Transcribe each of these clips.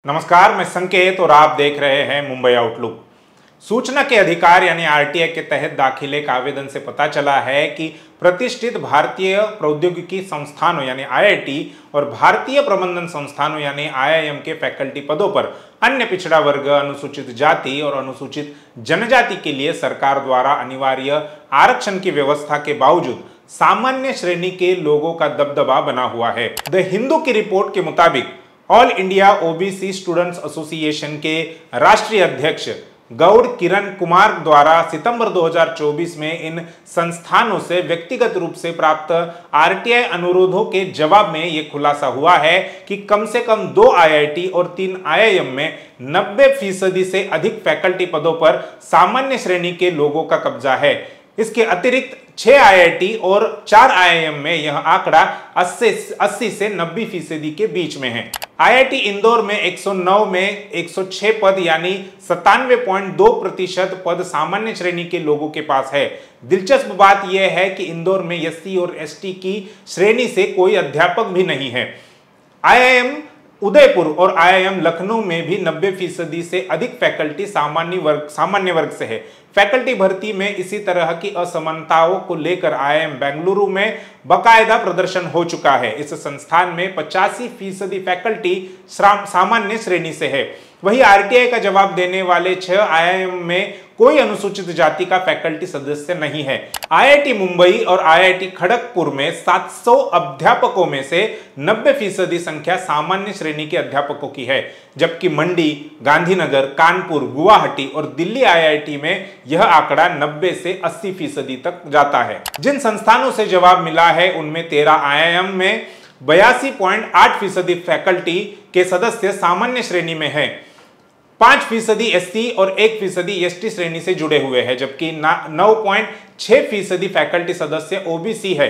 नमस्कार, मैं संकेत और आप देख रहे हैं मुंबई आउटलुक। सूचना के अधिकार यानी आरटीआई के तहत दाखिले का आवेदन से पता चला है कि प्रतिष्ठित भारतीय प्रौद्योगिकी संस्थानों यानी आईआईटी और भारतीय प्रबंधन संस्थानों यानी आईआईएम के फैकल्टी पदों पर अन्य पिछड़ा वर्ग, अनुसूचित जाति और अनुसूचित जनजाति के लिए सरकार द्वारा अनिवार्य आरक्षण की व्यवस्था के बावजूद सामान्य श्रेणी के लोगों का दबदबा बना हुआ है। द हिंदू की रिपोर्ट के मुताबिक all India OBC students association के राष्ट्रीय अध्यक्ष गौड़ किरण कुमार द्वारा सितंबर 2024 में इन संस्थानों से व्यक्तिगत रूप से प्राप्त आरटीआई अनुरोधों के जवाब में यह खुलासा हुआ है कि कम से कम 2 आईआईटी और 3 आईआईएम में 90% से अधिक फैकल्टी पदों पर सामान्य श्रेणी के लोगों का कब्जा है। इसके अतिरिक्त 6 आईआईटी और 4 आईआईएम में यह आंकड़ा 80 से 90% के बीच में है। आईआईटी इंदौर में 109 में 106 पद यानी 97.2% पद सामान्य श्रेणी के लोगों के पास है। दिलचस्प बात यह है कि इंदौर में एससी और एसटी की श्रेणी से कोई अध्यापक भी नहीं है। आईआईएम उदयपुर और आईआईएम लखनऊ में भी 90% से अधिक फैकल्टी सामान्य वर्ग से है। फैकल्टी भर्ती में इसी तरह की असमानताओं को लेकर आईआईएम बेंगलुरु में बाकायदा प्रदर्शन हो चुका है। इस संस्थान में 85% फैकल्टी सामान्य श्रेणी से है। वही आरटीआई का जवाब देने वाले 6 आईआईएम में कोई अनुसूचित जाति का फैकल्टी सदस्य नहीं है। आईआईटी मुंबई और आईआईटी खड़गपुर में 700 अध्यापकों में से 90% संख्या सामान्य श्रेणी के अध्यापकों की है, जबकि मंडी, गांधीनगर, कानपुर, गुवाहाटी और दिल्ली आईआईटी में यह आंकड़ा 90 से 80% तक जाता है। जिन संस्थानों से जवाब मिला है उनमें 13 आईआईएम में 82.8% फैकल्टी के सदस्य सामान्य श्रेणी में है, 5% एससी और 1% एसटी श्रेणी से जुड़े हुए हैं, जबकि 9.6% फैकल्टी सदस्य ओबीसी है।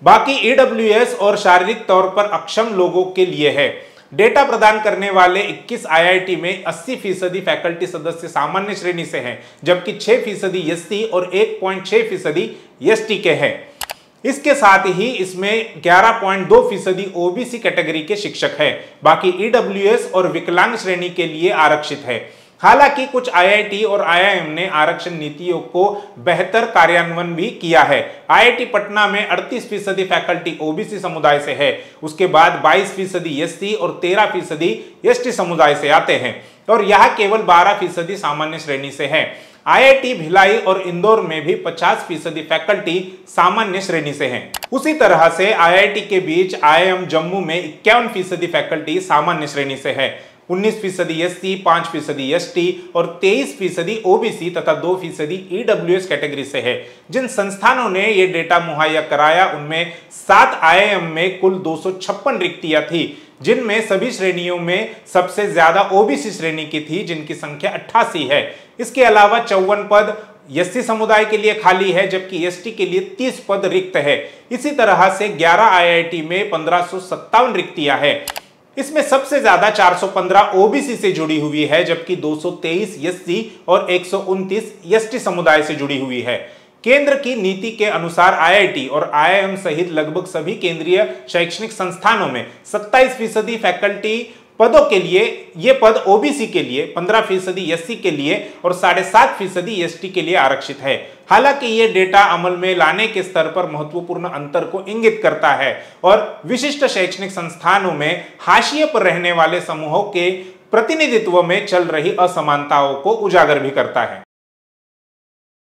बाकी ईडब्ल्यूएस और शारीरिक तौर पर अक्षम लोगों के लिए है। डेटा प्रदान करने वाले 21 आईआईटी में 80% फैकल्टी सदस्य सामान्य श्रेणी से हैं, जबकि 6% एससी और 1.6% एसटी के हैं। इसके साथ ही इसमें 11.2% ओबीसी कैटेगरी के शिक्षक हैं। बाकी ईडब्ल्यूएस और विकलांग श्रेणी के लिए आरक्षित है। हालांकि कुछ आईआईटी और आईआईएम ने आरक्षण नीतियों को बेहतर कार्यान्वयन भी किया है। आईआईटी पटना में 38% फैकल्टी ओबीसी समुदाय से है, उसके बाद 22% एससी और 13% एसटी समुदाय से आते हैं और यहाँ केवल 12% सामान्य श्रेणी से है। आईआईटी भिलाई और इंदौर में भी 50% फैकल्टी सामान्य श्रेणी से हैं। उसी तरह से आईआईटी के बीच आईआईएम जम्मू में 51% फैकल्टी सामान्य श्रेणी से है, 19% एससी, 5% एसटी और 23% ओबीसी तथा 2% ईडब्ल्यूएस कैटेगरी से है। जिन संस्थानों ने ये डेटा मुहैया कराया उनमें 7 आईआईएम में कुल 256 रिक्तियां थी, जिनमें सभी श्रेणियों में सबसे ज्यादा ओबीसी श्रेणी की थी, जिनकी संख्या 88 है। इसके अलावा 54 पद एससी समुदाय के लिए खाली है, जबकि एसटी के लिए 30 पद रिक्त है। इसी तरह से 11 आईआईटी में 1557 रिक्तियां है। इसमें सबसे ज्यादा 415 ओबीसी से जुड़ी हुई है, जबकि 223 एससी और 129 एसटी समुदाय से जुड़ी हुई है। केंद्र की नीति के अनुसार आईआईटी और आईआईएम सहित लगभग सभी केंद्रीय शैक्षणिक संस्थानों में 27% फैकल्टी पदों के लिए ये पद ओबीसी के लिए, 15% एससी के लिए और 7.5% एसटी के लिए आरक्षित है। हालांकि ये डेटा अमल में लाने के स्तर पर महत्वपूर्ण अंतर को इंगित करता है और विशिष्ट शैक्षणिक संस्थानों में हाशिए पर रहने वाले समूहों के प्रतिनिधित्व में चल रही असमानताओं को उजागर भी करता है।